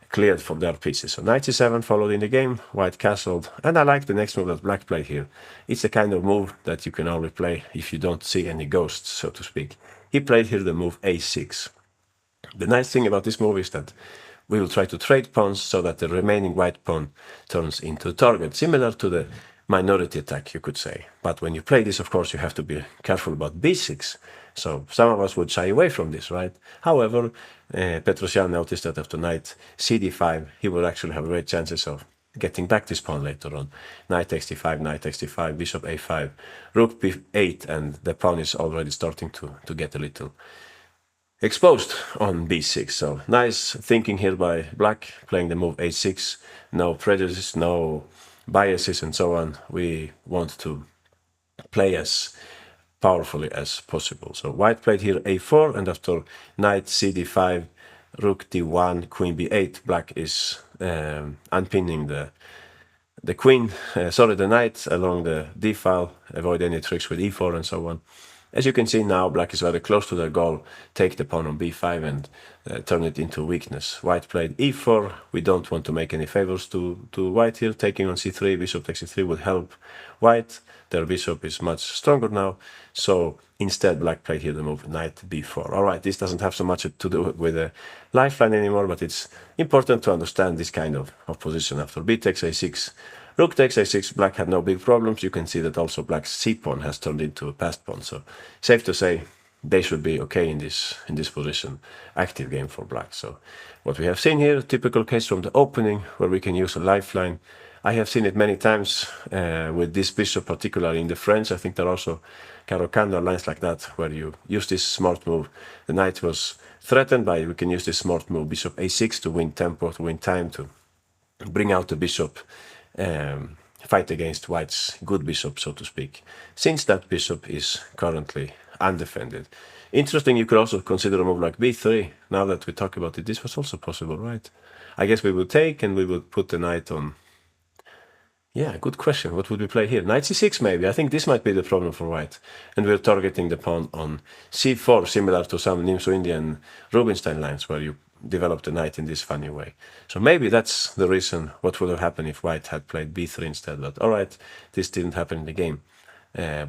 cleared from their pieces. So knight c7 followed in the game, white castled, and I like the next move that black played here. It's the kind of move that you can only play if you don't see any ghosts, so to speak. he played here the move a6. The nice thing about this move is that we will try to trade pawns so that the remaining white pawn turns into target, similar to the minority attack, you could say. But when you play this, of course, you have to be careful about b6. So some of us would shy away from this, right? However, Petrosyan noticed that after knight cd5, he would actually have great chances of getting back this pawn later on. Knight xd5, knight xd5, bishop a5, rook b8, and the pawn is already starting to get a little exposed on b6. So nice thinking here by black, playing the move a6. No prejudice, no biases, and so on. We want to play as powerfully as possible. So white played here a4, and after knight cd5, rook d1, queen b8, black is unpinning the queen, the knight along the d file, avoid any tricks with e4 and so on. As you can see now, black is very close to their goal, take the pawn on b5 and turn it into weakness. White played e4, we don't want to make any favors to white here, taking on c3, bishop takes c3 would help white. Their bishop is much stronger now, so instead black played here the move knight b4. Alright, this doesn't have so much to do with the lifeline anymore, but it's important to understand this kind of position. After b takes a6, rook takes a6, black had no big problems. You can see that also black's c-pawn has turned into a passed pawn, so safe to say they should be okay in this position. Active game for black. So what we have seen here, typical case from the opening where we can use a lifeline. I have seen it many times with this bishop, particularly in the French. I think there are also Caro-Cando lines like that, where you use this smart move. The knight was threatened by, we can use this smart move, bishop a6, to win tempo, to win time, to bring out the bishop, fight against white's good bishop, so to speak, since that bishop is currently undefended. Interesting, you could also consider a move like b3. Now that we talk about it, this was also possible, right? I guess we would take and we would put the knight on. Yeah, good question. What would we play here? Knight c6 maybe. I think this might be the problem for white. And we're targeting the pawn on c4, similar to some Nimzo-Indian Rubinstein lines where you develop the knight in this funny way. So maybe that's the reason what would have happened if white had played b3 instead. But alright, this didn't happen in the game.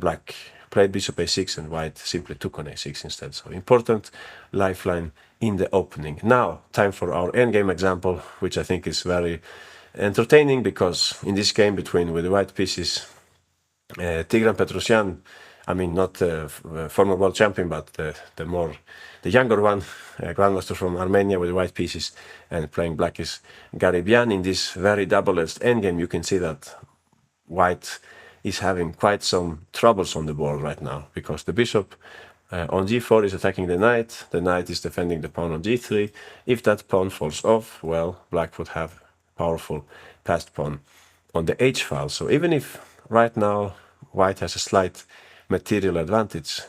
Black played bishop a6 and white simply took on a6 instead. So important lifeline in the opening. Now, time for our endgame example, which I think is very entertaining, because in this game with the white pieces, Tigran Petrosyan, I mean not the former world champion, but the younger one, grandmaster from Armenia with the white pieces, and playing black is Garibian. In this very double-edged endgame, you can see that white is having quite some troubles on the board right now, because the bishop on g4 is attacking the knight is defending the pawn on g3. If that pawn falls off, well, black would have powerful passed pawn on the h file. So even if right now white has a slight material advantage,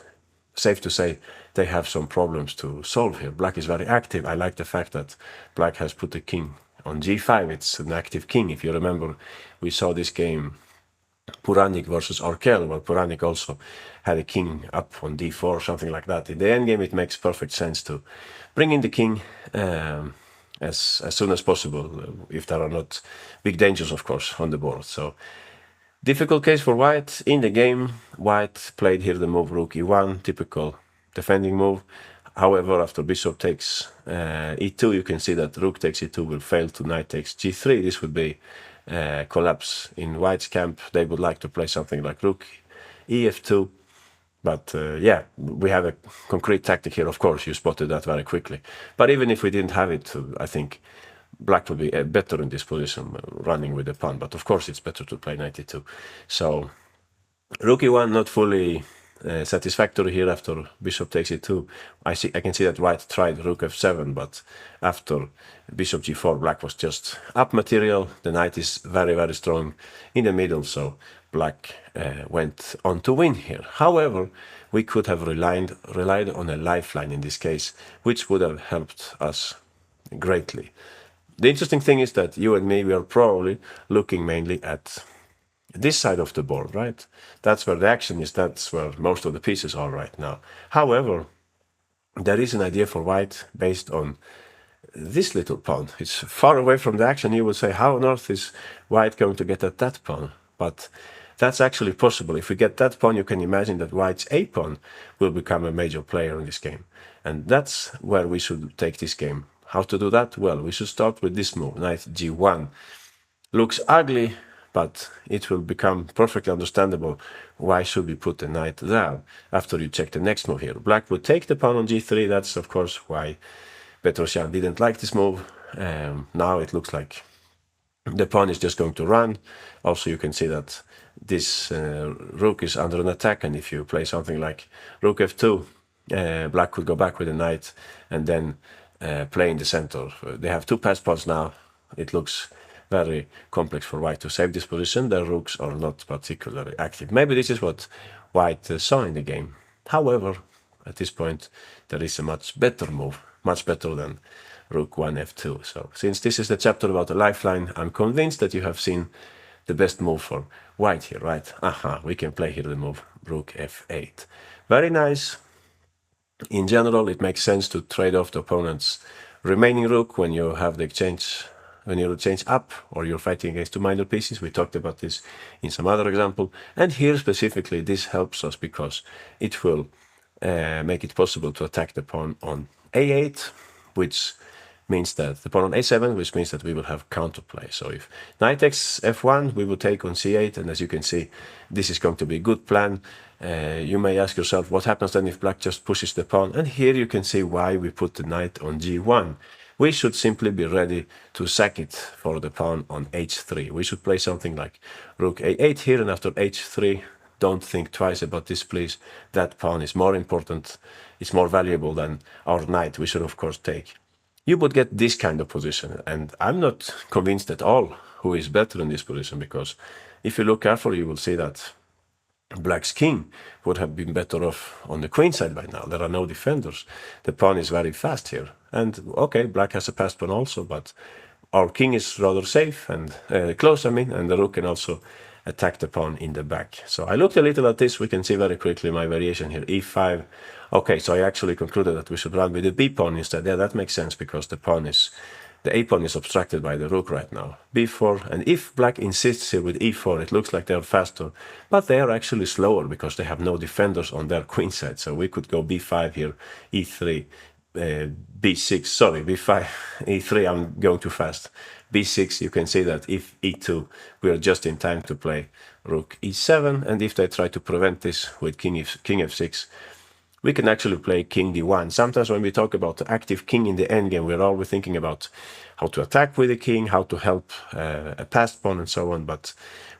safe to say they have some problems to solve here. Black is very active. I like the fact that black has put the king on g5. It's an active king. If you remember, we saw this game Puranik versus Orkel, where Puranik also had a king up on d4, something like that. In the endgame, it makes perfect sense to bring in the king as soon as possible, if there are not big dangers, of course, on the board. So difficult case for white. In the game, white played here the move rook e1, typical defending move. However, after bishop takes e2, you can see that rook takes e2 will fail to knight takes g3. This would be collapse in white's camp. They would like to play something like rook ef2. But yeah, we have a concrete tactic here. Of course, you spotted that very quickly. But even if we didn't have it, I think black would be better in this position, running with the pawn. But of course, it's better to play knight e2. So rook e1 not fully satisfactory here after bishop takes e2. I can see that white tried rook f7, but after bishop g4, black was just up material. The knight is very, very strong in the middle, so black went on to win here. However, we could have relied on a lifeline in this case, which would have helped us greatly. The interesting thing is that you and me, we are probably looking mainly at this side of the board, right? That's where the action is. That's where most of the pieces are right now. However, there is an idea for white based on this little pawn. It's far away from the action. You would say, how on earth is white going to get at that pawn? But That's actually possible. If we get that pawn, you can imagine that white's a pawn will become a major player in this game. And that's where we should take this game. How to do that? Well, we should start with this move, knight g1. Looks ugly, but it will become perfectly understandable why should we put the knight there after you check the next move here. Black would take the pawn on g3. That's, of course, why Petrosyan didn't like this move. Now it looks like the pawn is just going to run. Also, you can see that this rook is under an attack, and if you play something like rook f2, black could go back with a knight and then play in the center. They have two pass pawns now. It looks very complex for white to save this position. Their rooks are not particularly active. Maybe this is what white saw in the game. However, at this point, there is a much better move, much better than rook 1 f2. So since this is the chapter about the lifeline, I'm convinced that you have seen the best move for white here, right? Aha, we can play here the move rook f8. Very nice. In general, it makes sense to trade off the opponent's remaining rook when you have the exchange, when you change up or you're fighting against two minor pieces. We talked about this in some other example. And here specifically, this helps us because it will make it possible to attack the pawn on a8, which means that the pawn on a7, which means that we will have counterplay. So if knight takes f1, we will take on c8, and as you can see, this is going to be a good plan. You may ask yourself, what happens then if black just pushes the pawn? And here you can see why we put the knight on g1. We should simply be ready to sack it for the pawn on h3. We should play something like rook a8 here, and after h3, don't think twice about this, please. That pawn is more important, it's more valuable than our knight. We should, of course, take. You would get this kind of position, and I'm not convinced at all who is better in this position, because if you look carefully, you will see that black's king would have been better off on the queen side by now. There are no defenders. The pawn is very fast here. And okay, black has a passed pawn also, but our king is rather safe and close, and the rook can also attack the pawn in the back. So I looked a little at this. We can see very quickly my variation here, e5. Okay, so I actually concluded that we should run with the b pawn instead. Yeah, that makes sense because the a pawn is obstructed by the rook right now. b4, and if black insists here with e4, it looks like they are faster, but they are actually slower because they have no defenders on their queen side. So we could go b5 here, e3, b6, sorry, b5, e3, I'm going too fast. b6, you can see that if e2, we are just in time to play rook e7, and if they try to prevent this with king f6, we can actually play king d1. Sometimes when we talk about the active king in the endgame, we're always thinking about how to attack with the king, how to help a passed pawn and so on, but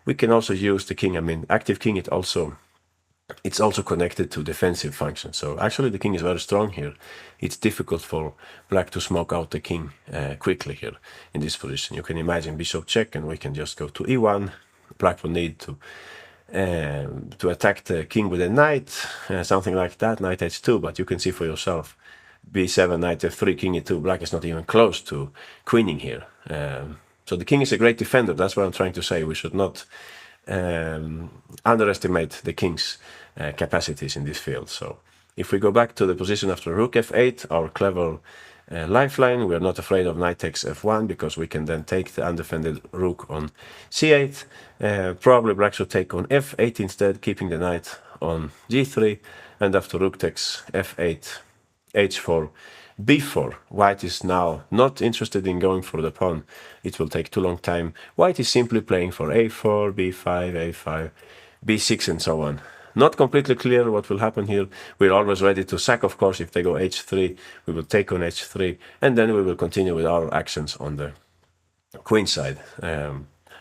we can also use the king. I mean, active king, it's also connected to defensive functions. So actually the king is very strong here. It's difficult for black to smoke out the king quickly here in this position. You can imagine bishop check, and we can just go to e1. Black will need to attack the king with a knight, something like that, knight h2, but you can see for yourself, b7, knight f3, king e2, black is not even close to queening here. So the king is a great defender, that's what I'm trying to say. We should not underestimate the king's capacities in this field. So if we go back to the position after rook f8, our clever lifeline, we are not afraid of knight takes f1 because we can then take the undefended rook on c8. Probably black should take on f8 instead, keeping the knight on g3, and after rook takes f8, h4, b4. White is now not interested in going for the pawn. It will take too long time. White is simply playing for a4, b5, a5, b6, and so on. Not completely clear what will happen here. We're always ready to sack, of course. If they go h3, we will take on h3, and then we will continue with our actions on the queen side.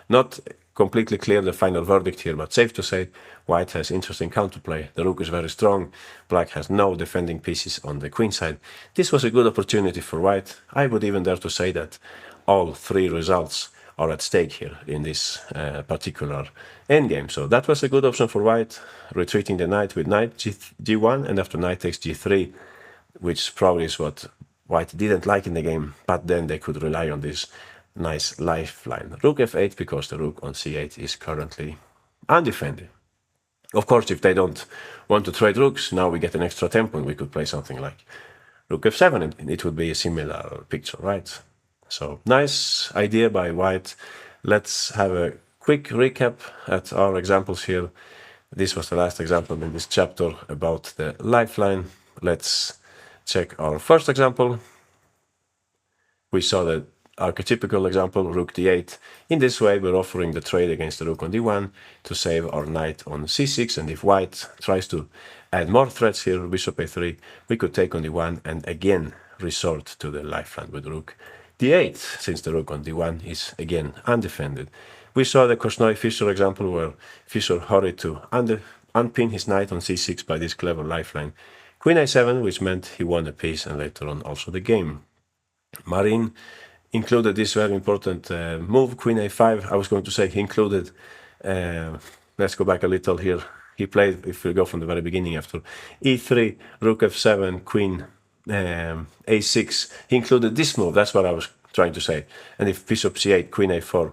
Not completely clear the final verdict here, but safe to say white has interesting counterplay. The rook is very strong. Black has no defending pieces on the queen side. This was a good opportunity for white. I would even dare to say that all three results are at stake here in this particular endgame. So that was a good option for white, retreating the knight with knight g1, and after knight takes g3, which probably is what white didn't like in the game, but then they could rely on this nice lifeline. Rook f8, because the rook on c8 is currently undefended. Of course, if they don't want to trade rooks, now we get an extra tempo, and we could play something like rook f7, and it would be a similar picture, right? So nice idea by white. Let's have a quick recap at our examples here. This was the last example in this chapter about the lifeline. Let's check our first example. We saw the archetypical example, rook d8. In this way, we're offering the trade against the rook on d1 to save our knight on c6, and if white tries to add more threats here, bishop a3, we could take on d1 and again resort to the lifeline with rook d8, since the rook on d1 is again undefended. We saw the Korchnoi-Fischer example where Fischer hurried to unpin his knight on c6 by this clever lifeline. Queen a7, which meant he won a piece and later on also the game. Marin included this very important move, Queen a5. I was going to say he included, let's go back a little here. He played, if we go from the very beginning, after e3, rook f7, queen a6. He included this move, that's what I was trying to say. And if bishop c8, queen a4,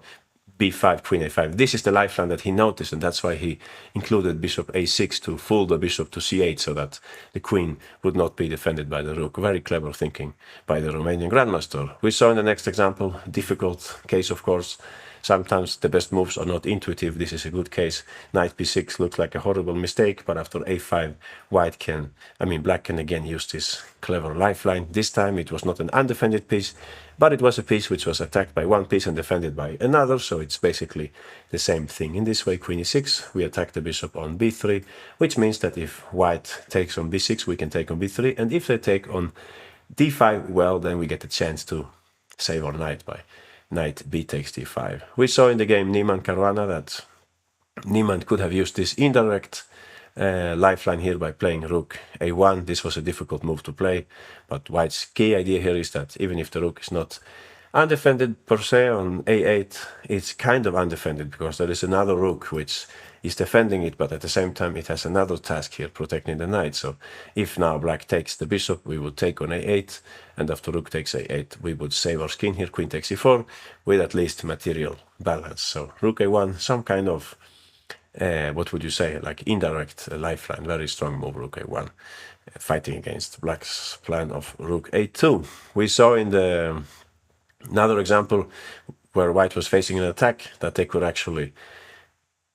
b5, queen a5. This is the lifeline that he noticed, and that's why he included bishop a6 to fool the bishop to c8 so that the queen would not be defended by the rook. Very clever thinking by the Romanian grandmaster. We saw in the next example, difficult case of course. Sometimes the best moves are not intuitive. This is a good case. Knight b6 looks like a horrible mistake, but after a5, black can again use this clever lifeline. This time it was not an undefended piece, but it was a piece which was attacked by one piece and defended by another, so it's basically the same thing. In this way, queen e6, we attack the bishop on b3, which means that if white takes on b6, we can take on b3, and if they take on d5, well, then we get a chance to save our knight by knight b takes d5. We saw in the game Niemann-Caruana that Niemann could have used this indirect lifeline here by playing rook a1. This was a difficult move to play, but white's key idea here is that even if the rook is not undefended per se on a8, it's kind of undefended because there is another rook which is defending it, but at the same time it has another task here, protecting the knight. So if now black takes the bishop, we would take on a8, and after rook takes a8, we would save our skin here, queen takes e4, with at least material balance. So rook a1, some kind of, what would you say, like indirect lifeline, very strong move, rook a1, fighting against black's plan of rook a2. We saw in the another example where white was facing an attack that they could actually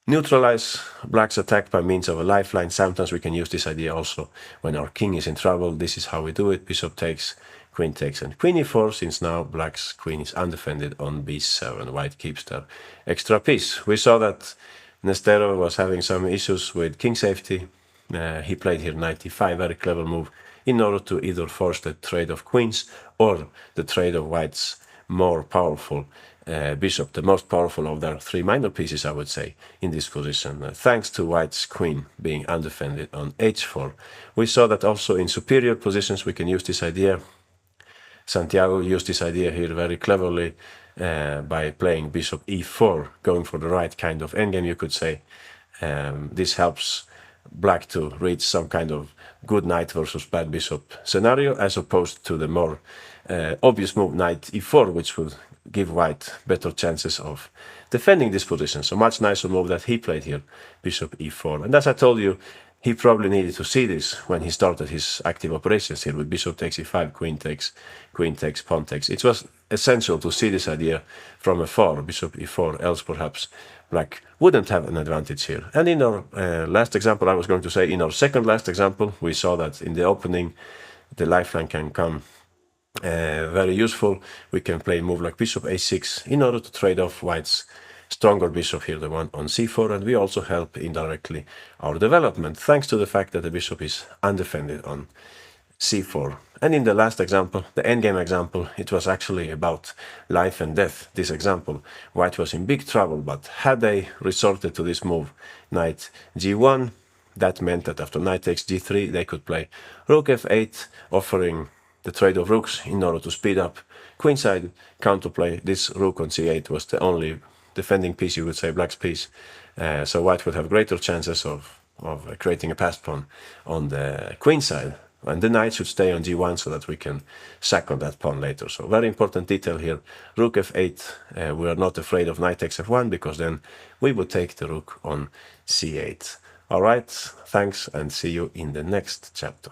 neutralize black's attack by means of a lifeline. Sometimes we can use this idea also when our king is in trouble. This is how we do it. Bishop takes, queen takes, and queen e4, since now black's queen is undefended on b7. White keeps their extra piece. We saw that Nestero was having some issues with king safety. He played here knight e5, very clever move, in order to either force the trade of queens or the trade of white's more powerful bishop, the most powerful of their three minor pieces, I would say, in this position, thanks to white's queen being undefended on h4. We saw that also in superior positions we can use this idea. Santiago used this idea here very cleverly by playing bishop e4, going for the right kind of endgame, you could say. This helps black to reach some kind of good knight versus bad bishop scenario, as opposed to the more obvious move knight e4, which would give white better chances of defending this position. So much nicer move that he played here, bishop e4. And as I told you, he probably needed to see this when he started his active operations here with bishop takes e5, queen takes, pawn takes. It was essential to see this idea from afar, bishop e4, else perhaps black wouldn't have an advantage here. And in our last example, I was going to say in our second last example, we saw that in the opening, the lifeline can come very useful. We can play a move like bishop a6 in order to trade off white's stronger bishop here, the one on c4, and we also help indirectly our development, thanks to the fact that the bishop is undefended on c4. And in the last example, the endgame example, it was actually about life and death. This example, white was in big trouble, but had they resorted to this move, knight g1, that meant that after knight takes g3, they could play rook f8, offering the trade of rooks in order to speed up queenside counterplay. This rook on c8 was the only defending piece, you would say, black's piece. So white would have greater chances of creating a passed pawn on the queenside. And the knight should stay on g1 so that we can sack on that pawn later. So very important detail here. Rook f8, we are not afraid of knight takes f1, because then we would take the rook on c8. All right, thanks, and see you in the next chapter.